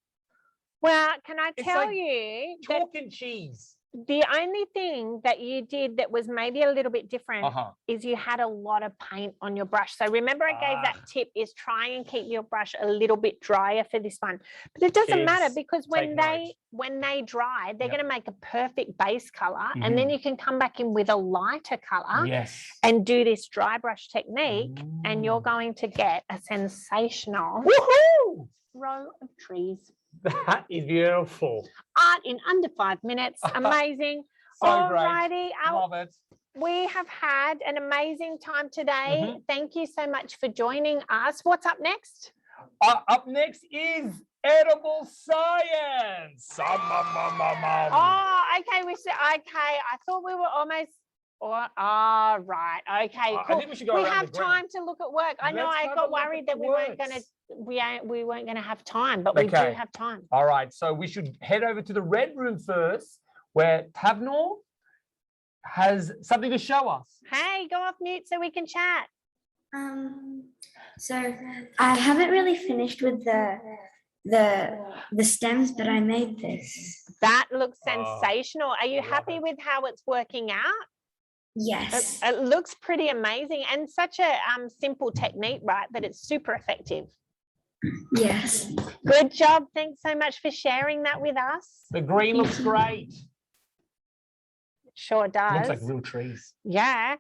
Well, can I It's tell like you that chalk and cheese. the only thing that you did that was maybe a little bit different Uh-huh. is you had a lot of paint on your brush. So remember I gave that tip is try and keep your brush a little bit drier for this one. But it doesn't matter Kids, because take when they dry, they're Yep. going to make a perfect base color. And then you can come back in with a lighter color Yes. and do this dry brush technique. And you're going to get a sensational Woohoo! row of trees. That is beautiful. Art in under 5 minutes. Amazing. So great. Alrighty, Love it. we have had an amazing time today. Mhm. Thank you so much for joining us. What's up next? Up next is edible science. Oh, okay. I thought we were almost. Right. Okay. I Cool. think we should go We around have the ground. time to look at work. I know. Let's I have a got look at worried the that we weren't works. going to. We weren't going to have time, but we do Okay. have time. All right, so we should head over to the red room first, where Tavnor has something to show us. Hey, go off mute so we can chat. So I haven't really finished with the stems, but I made this. That looks Oh, sensational. Are you I love happy it. with how it's working out? Yes. It looks pretty amazing and such a simple technique, right? But it's super effective. Yes. Good job. Thanks so much for sharing that with us. The green looks great. Sure does. Looks like real trees. Yeah.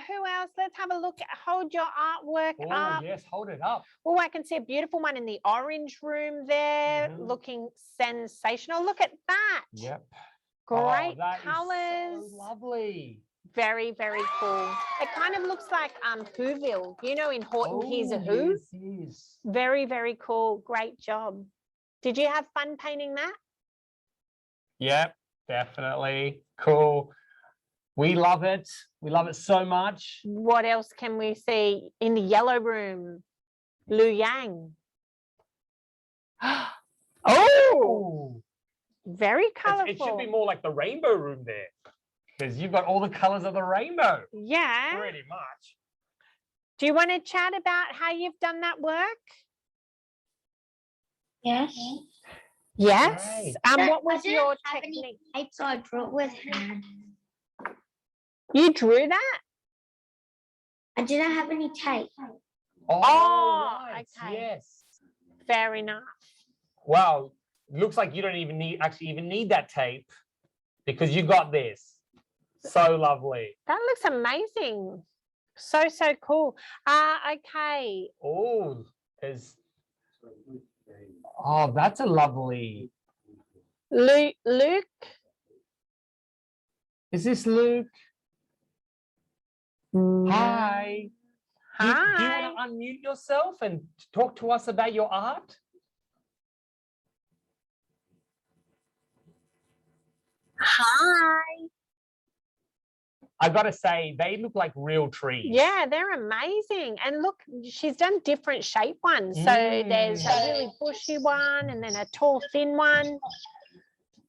Who else? Let's have a look. Hold your artwork Oh, up. yes, hold it up. Oh, I can see a beautiful one in the orange room there, Mhm. looking sensational. Look at that. Yep. Great that is colors. so lovely. Very, very cool. It kind of looks like Whoville, you know, in Horton Hears a Who. Yes, yes. Very, very cool. Great job. Did you have fun painting that? Yep, definitely. Cool. We love it. We love it so much. What else can we see in the yellow room? Lu Yang. Oh, Very it colorful. should be more like the rainbow room there, because you've got all the colors of the rainbow. Yeah. Pretty much. Do you want to chat about how you've done that work? Yes. Yes. Great. What was I didn't your have any technique? tape, so I drew it with hand. You drew that? I didn't have any tape. Oh, right. okay. Yes. Fair enough. Wow. Looks like you don't even need that tape, because you got this. So lovely. That looks amazing. So cool. Okay. Oh, there's. Oh, that's a lovely. Luke. Is this Luke? Hi. Do you Hi. want to unmute yourself and talk to us about your art? Hi. I gotta say, they look like real trees. Yeah, they're amazing. And look, she's done different shape ones. So there's a really bushy one and then a tall, thin one.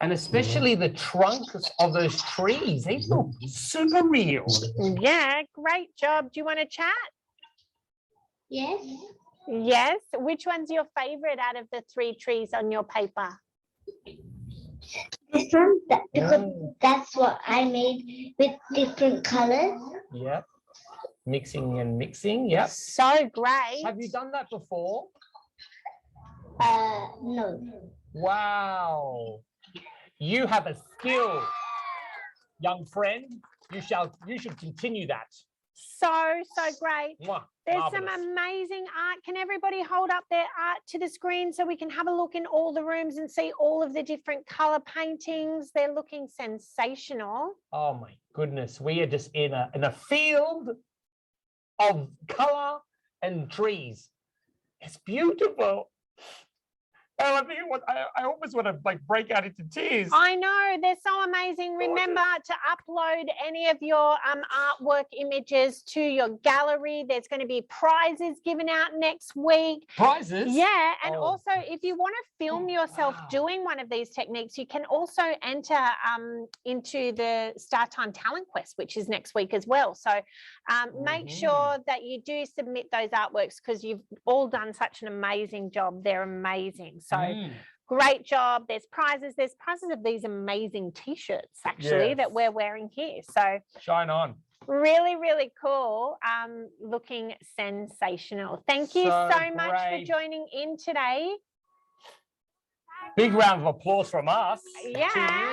And especially the trunks of those trees, they look super real. Yeah, great job. Do you want to chat? Yes. Yes. Which one's your favorite out of the 3 trees on your paper? This one, because that's what I made with different colors. Yep. Mixing and mixing. Yep. So great. Have you done that before? No. Wow. You have a skill, young friend. You should continue that. So great. Mwah. There's some Marvelous. amazing art. Can everybody hold up their art to the screen so we can have a look in all the rooms and see all of the different color paintings? They're looking sensational. Oh my goodness, we are just in a field of color and trees. It's beautiful. Oh, I almost want to like break out into tears. I know, they're so amazing. Remember to upload any of your artwork images to your gallery. There's going to be prizes given out next week. Prizes? Yeah, and Oh. also if you want to film yourself doing one of these techniques, you can also enter into the StarTime Talent Quest, which is next week as well. So make sure that you do submit those artworks because you've all done such an amazing job. They're amazing. So great job. There's prizes of these amazing t-shirts actually that we're wearing here. So shine on. Really, really cool. Looking sensational. Thank you so much for joining in today. Big round of applause from us. Yeah.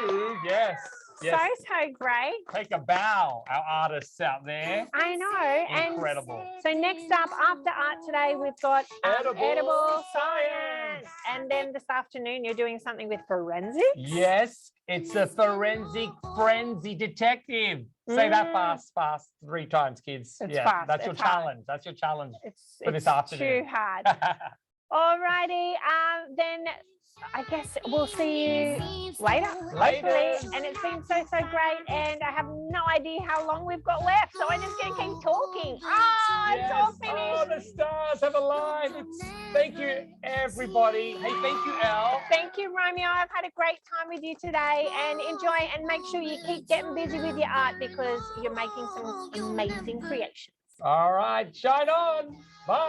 To you. Yes. Yes. So great. Take a bow, our artists out there. I know. Incredible. And so next up after art today, we've got edible science. And then this afternoon, you're doing something with forensics? Yes, it's a forensic frenzy detective. Say that fast 3 times, kids. It's yeah, fast. That's your challenge. That's your challenge for this afternoon. Too hard. All righty. Then I guess we'll see you later. Hopefully. And it's been so great. And I have no idea how long we've got left. So I'm just going to keep talking. It's all finished. Oh, the stars have aligned. Thank you, everybody. Hey, thank you, Elle. Thank you, Romeo. I've had a great time with you today. And enjoy and make sure you keep getting busy with your art because you're making some amazing creations. All right. Shine on. Bye.